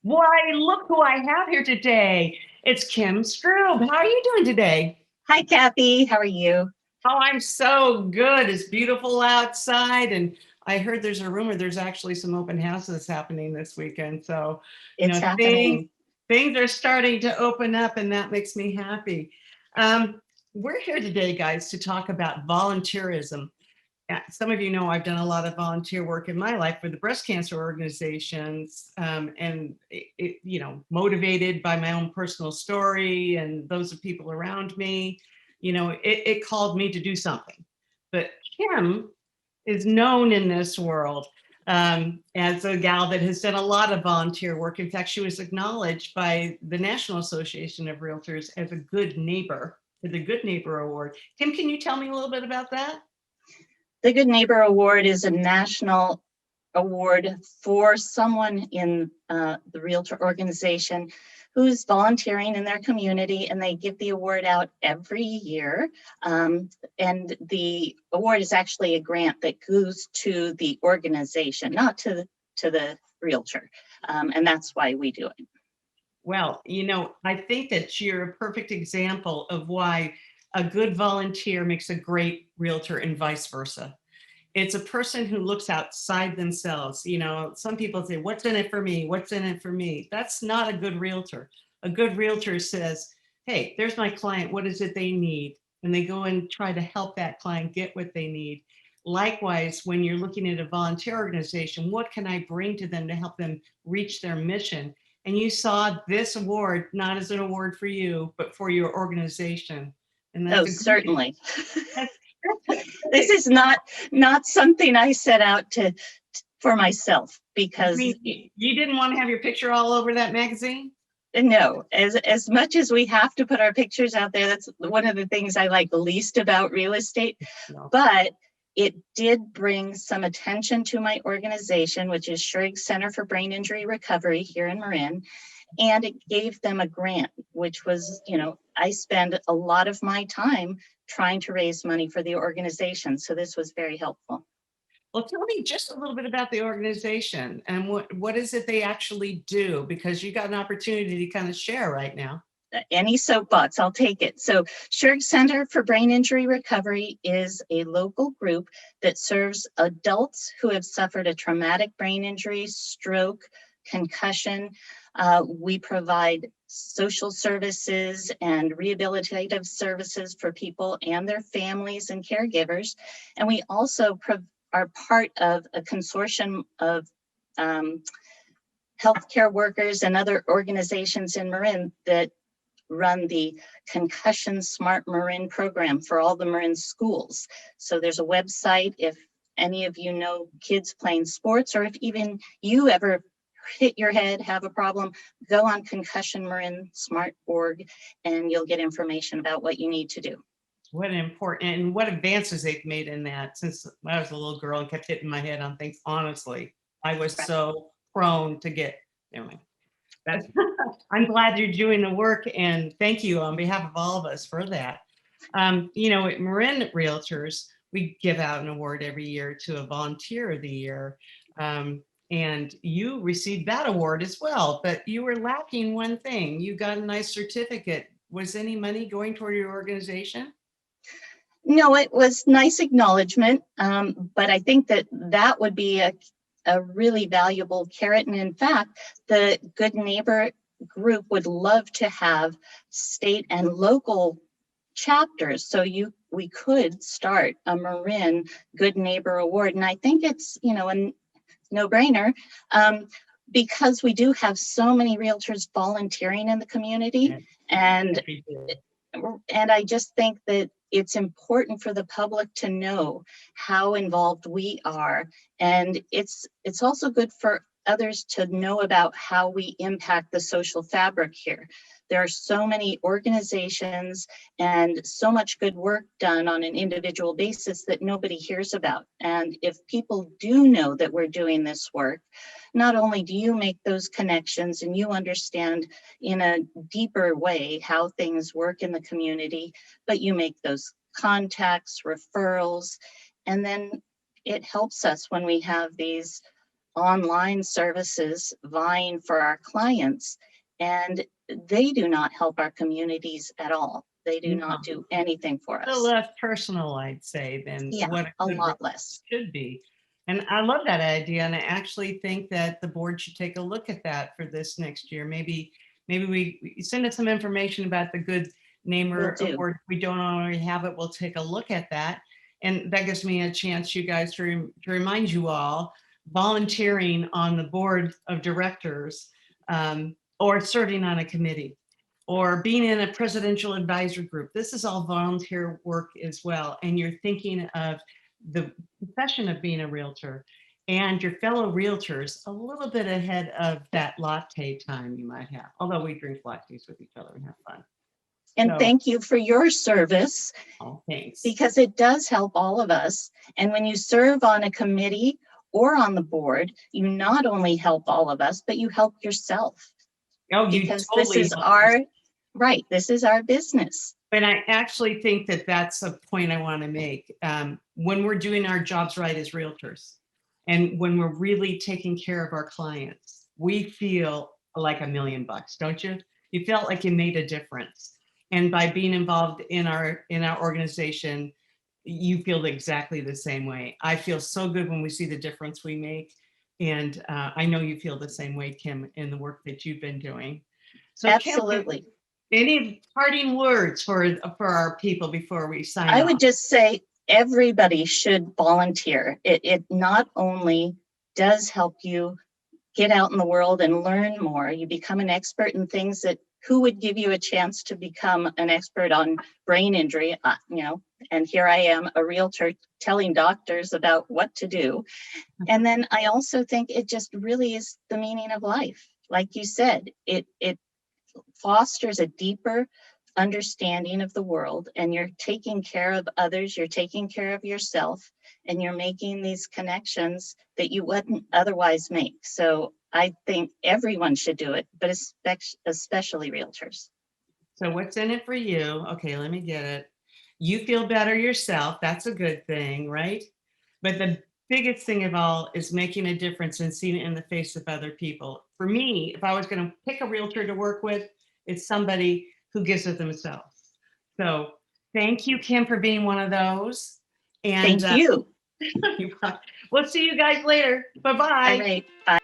Why, look who I have here today. It's Kim Strub. How are you doing today? Hi, Cathy. How are you? Oh, I'm so good. It's beautiful outside. And I heard there's a rumor there's actually some open houses happening this weekend. So, It's things happening. things are starting to open up, and that makes me happy. Um, we're here today, guys, to talk about volunteerism. Some of you know I've done a lot of volunteer work in my life for the breast cancer organizations, and motivated by my own personal story and those of people around me, it called me to do something. But Kim is known in this world as a gal that has done a lot of volunteer work. In fact, she was acknowledged by the National Association of Realtors as a good neighbor, for the Good Neighbor Award. Kim, can you tell me a little bit about that? The Good Neighbor Award is a national award for someone in the Realtor organization who's volunteering in their community, and they give the award out every year. And the award is actually a grant that goes to the organization, not to the Realtor. And that's why we do it. Well, I think that you're a perfect example of why a good volunteer makes a great realtor and vice versa. It's a person who looks outside themselves. Some people say, what's in it for me? What's in it for me? That's not a good realtor. A good realtor says, hey, there's my client. What is it they need? And they go and try to help that client get what they need. Likewise, when you're looking at a volunteer organization, what can I bring to them to help them reach their mission? And you saw this award not as an award for you, but for your organization. And Oh, that's a great, certainly. that's, This is not something I set out to for myself, you because mean you didn't want to have your picture all over that magazine? no, as much as we have to put our pictures out there, that's one of the things I like least about real estate. No. But it did bring some attention to my organization, which is Schurg Center for Brain Injury Recovery here in Marin. And it gave them a grant, which was, I spend a lot of my time trying to raise money for the organization. So this was very helpful. Well, tell me just a little bit about the organization and what is it they actually do, because you got an opportunity to kind of share right now. Any soapbox, I'll take it. So Schurg Center for Brain Injury Recovery is a local group that serves adults who have suffered a traumatic brain injury, stroke, concussion. We provide social services and rehabilitative services for people and their families and caregivers. And we also are part of a consortium of healthcare workers and other organizations in Marin that run the Concussion Smart Marin program for all the Marin schools. So there's a website if any of you know kids playing sports, or if even you ever hit your head, have a problem, go on Concussion Marin Smart.org and you'll get information about what you need to do. What important and what advances they've made in that since I was a little girl and kept hitting my head on things. Honestly, I was so prone to get, anyway. That's, I'm glad you're doing the work, and thank you on behalf of all of us for that. At Marin Realtors, we give out an award every year to a volunteer of the year. And you received that award as well, but you were lacking one thing. You got a nice certificate. Was any money going toward your organization? No, it was nice acknowledgement, but I think that would be a really valuable carrot. And in fact, the Good Neighbor group would love to have state and local chapters. So we could start a Marin Good Neighbor Award. And I think it's, a no-brainer, because we do have so many realtors volunteering in the community. And I just think that it's important for the public to know how involved we are. And it's also good for others to know about how we impact the social fabric here. There are so many organizations and so much good work done on an individual basis that nobody hears about. And if people do know that we're doing this work, not only do you make those connections and you understand in a deeper way how things work in the community, but you make those contacts, referrals, and then it helps us when we have these online services vying for our clients, and they do not help our communities at all. They do not do anything for A little us. less personal, I'd say, than Yeah, what a a good lot realtor less. should be. And I love that idea. And I actually think that the board should take a look at that for this next year. Maybe we send us some information about the Good Will Neighbor do. Award. If we don't already have it, we'll take a look at that. And that gives me a chance, you guys, to remind you all, volunteering on the board of directors, or serving on a committee, or being in a presidential advisory group. This is all volunteer work as well. And you're thinking of the profession of being a realtor and your fellow realtors a little bit ahead of that latte time you might have. Although we drink lattes with each other and have fun. And So, thank you for your service, oh, thanks. because it does help all of us. And when you serve on a committee or on the board, you not only help all of us, but you help yourself. Oh, you Because totally this is help our, right, this is our business. And I actually think that that's a point I want to make. When we're doing our jobs right as realtors, and when we're really taking care of our clients, we feel like $1,000,000, don't you? You felt like you made a difference. And by being involved in our organization, you feel exactly the same way. I feel so good when we see the difference we make. And I know you feel the same way, Kim, in the work that you've been doing. So Kim, Absolutely. any parting words for our people before we sign I off? would just say everybody should volunteer. It not only does help you get out in the world and learn more, you become an expert in things that who would give you a chance to become an expert on brain injury, and here I am, a realtor telling doctors about what to do. And then I also think it just really is the meaning of life. Like you said, it fosters a deeper understanding of the world, and you're taking care of others, you're taking care of yourself, and you're making these connections that you wouldn't otherwise make. So I think everyone should do it, but especially realtors. So what's in it for you? Okay, let me get it. You feel better yourself. That's a good thing, right? But the biggest thing of all is making a difference and seeing it in the face of other people. For me, if I was going to pick a realtor to work with, it's somebody who gives of themselves. So thank you, Kim, for being one of those. And Thank you. we'll see you guys later. Bye-bye. All right. Bye.